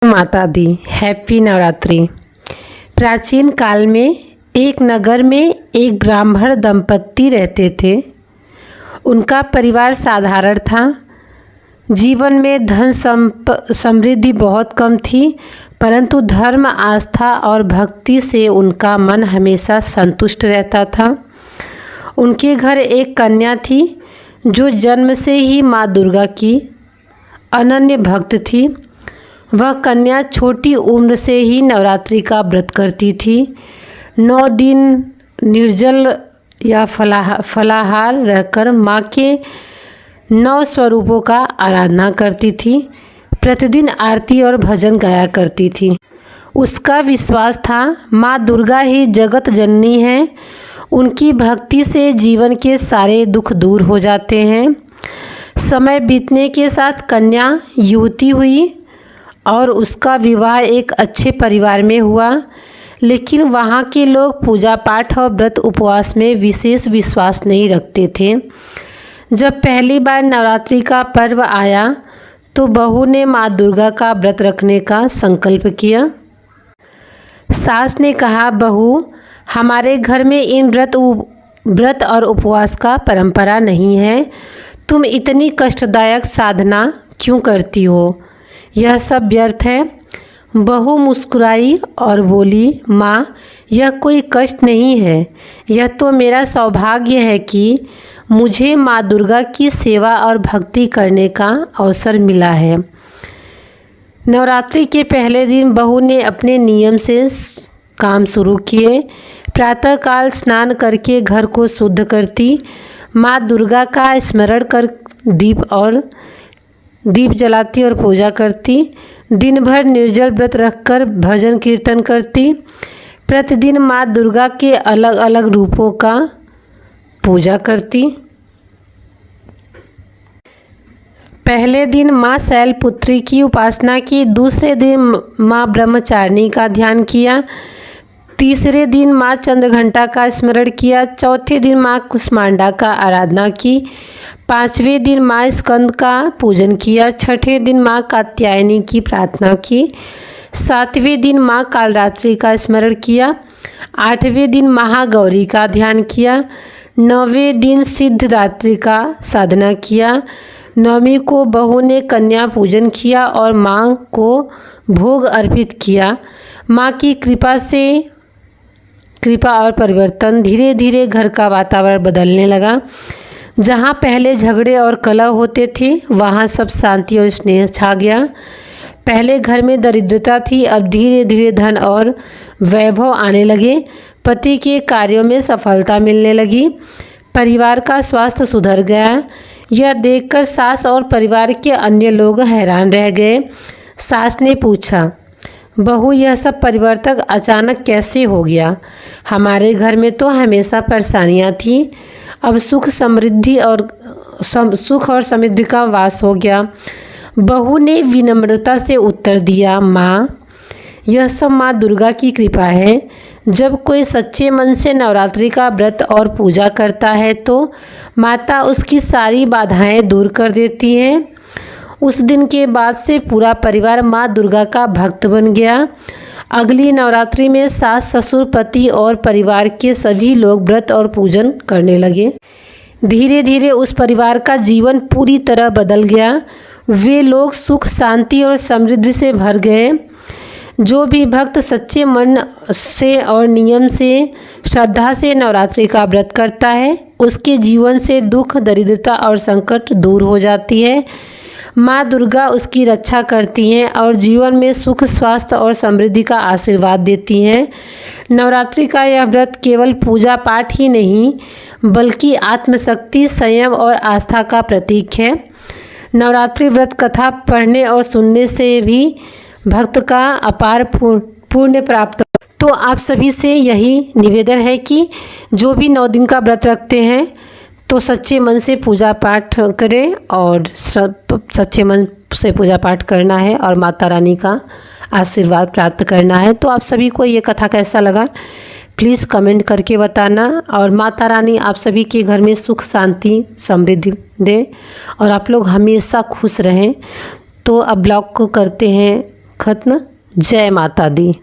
माता दी। हैप्पी नवरात्रि। प्राचीन काल में एक नगर में एक ब्राह्मण दंपत्ति रहते थे। उनका परिवार साधारण था। जीवन में धन समृद्धि बहुत कम थी, परंतु धर्म, आस्था और भक्ति से उनका मन हमेशा संतुष्ट रहता था। उनके घर एक कन्या थी जो जन्म से ही माँ दुर्गा की अनन्य भक्त थी। वह कन्या छोटी उम्र से ही नवरात्रि का व्रत करती थी। 9 दिन निर्जल या फलाहार रहकर माँ के 9 स्वरूपों का आराधना करती थी। प्रतिदिन आरती और भजन गाया करती थी। उसका विश्वास था माँ दुर्गा ही जगत जननी है। उनकी भक्ति से जीवन के सारे दुख दूर हो जाते हैं। समय बीतने के साथ कन्या युवती हुई और उसका विवाह एक अच्छे परिवार में हुआ, लेकिन वहाँ के लोग पूजा पाठ और व्रत उपवास में विशेष विश्वास नहीं रखते थे। जब पहली बार नवरात्रि का पर्व आया तो बहू ने माँ दुर्गा का व्रत रखने का संकल्प किया। सास ने कहा, बहू, हमारे घर में इन व्रत और उपवास का परंपरा नहीं है। तुम इतनी कष्टदायक साधना क्यों करती हो? यह सब व्यर्थ है। बहू मुस्कुराई और बोली, माँ, यह कोई कष्ट नहीं है। यह तो मेरा सौभाग्य है कि मुझे माँ दुर्गा की सेवा और भक्ति करने का अवसर मिला है। नवरात्रि के पहले दिन बहू ने अपने नियम से काम शुरू किए। प्रातःकाल स्नान करके घर को शुद्ध करती, माँ दुर्गा का स्मरण कर दीप जलाती और पूजा करती। दिन भर निर्जल व्रत रखकर भजन कीर्तन करती। प्रतिदिन माँ दुर्गा के अलग अलग रूपों का पूजा करती। पहले दिन माँ शैलपुत्री की उपासना की। दूसरे दिन माँ ब्रह्मचारिणी का ध्यान किया। तीसरे दिन माँ चंद्रघंटा का स्मरण किया। चौथे दिन माँ कुष्मांडा का आराधना की। 5वें दिन माँ स्कंद का पूजन किया। 6ठे दिन माँ कात्यायनी की प्रार्थना की। 7वें दिन माँ कालरात्रि का स्मरण किया। 8वें दिन महागौरी का ध्यान किया। 9वें दिन सिद्धरात्रि का साधना किया। 9वीं को बहू ने कन्या पूजन किया और माँ को भोग अर्पित किया। माँ की कृपा और परिवर्तन। धीरे धीरे घर का वातावरण बदलने लगा। जहाँ पहले झगड़े और कलह होते थे, वहाँ सब शांति और स्नेह छा गया। पहले घर में दरिद्रता थी, अब धीरे धीरे धन और वैभव आने लगे। पति के कार्यों में सफलता मिलने लगी। परिवार का स्वास्थ्य सुधर गया। यह देखकर सास और परिवार के अन्य लोग हैरान रह गए। सास ने पूछा, बहू, यह सब परिवर्तन अचानक कैसे हो गया? हमारे घर में तो हमेशा परेशानियां थीं। अब सुख और समृद्धि का वास हो गया। बहू ने विनम्रता से उत्तर दिया, माँ, यह सब माँ दुर्गा की कृपा है। जब कोई सच्चे मन से नवरात्रि का व्रत और पूजा करता है तो माता उसकी सारी बाधाएं दूर कर देती हैं। उस दिन के बाद से पूरा परिवार माँ दुर्गा का भक्त बन गया। अगली नवरात्रि में सास, ससुर, पति और परिवार के सभी लोग व्रत और पूजन करने लगे। धीरे धीरे उस परिवार का जीवन पूरी तरह बदल गया। वे लोग सुख, शांति और समृद्धि से भर गए। जो भी भक्त सच्चे मन से और नियम से, श्रद्धा से नवरात्रि का व्रत करता है, उसके जीवन से दुख, दरिद्रता और संकट दूर हो जाती है। माँ दुर्गा उसकी रक्षा करती हैं और जीवन में सुख, स्वास्थ्य और समृद्धि का आशीर्वाद देती हैं। नवरात्रि का यह व्रत केवल पूजा पाठ ही नहीं, बल्कि आत्मशक्ति, संयम और आस्था का प्रतीक है। नवरात्रि व्रत कथा पढ़ने और सुनने से भी भक्त का अपार पुण्य प्राप्त। तो आप सभी से यही निवेदन है कि जो भी 9 दिन का व्रत रखते हैं तो सच्चे मन से पूजा पाठ करें और सच्चे मन से पूजा पाठ करना है और माता रानी का आशीर्वाद प्राप्त करना है। तो आप सभी को ये कथा कैसा लगा प्लीज़ कमेंट करके बताना। और माता रानी आप सभी के घर में सुख, शांति, समृद्धि दे और आप लोग हमेशा खुश रहें। तो अब ब्लॉग को करते हैं खत्म। जय माता दी।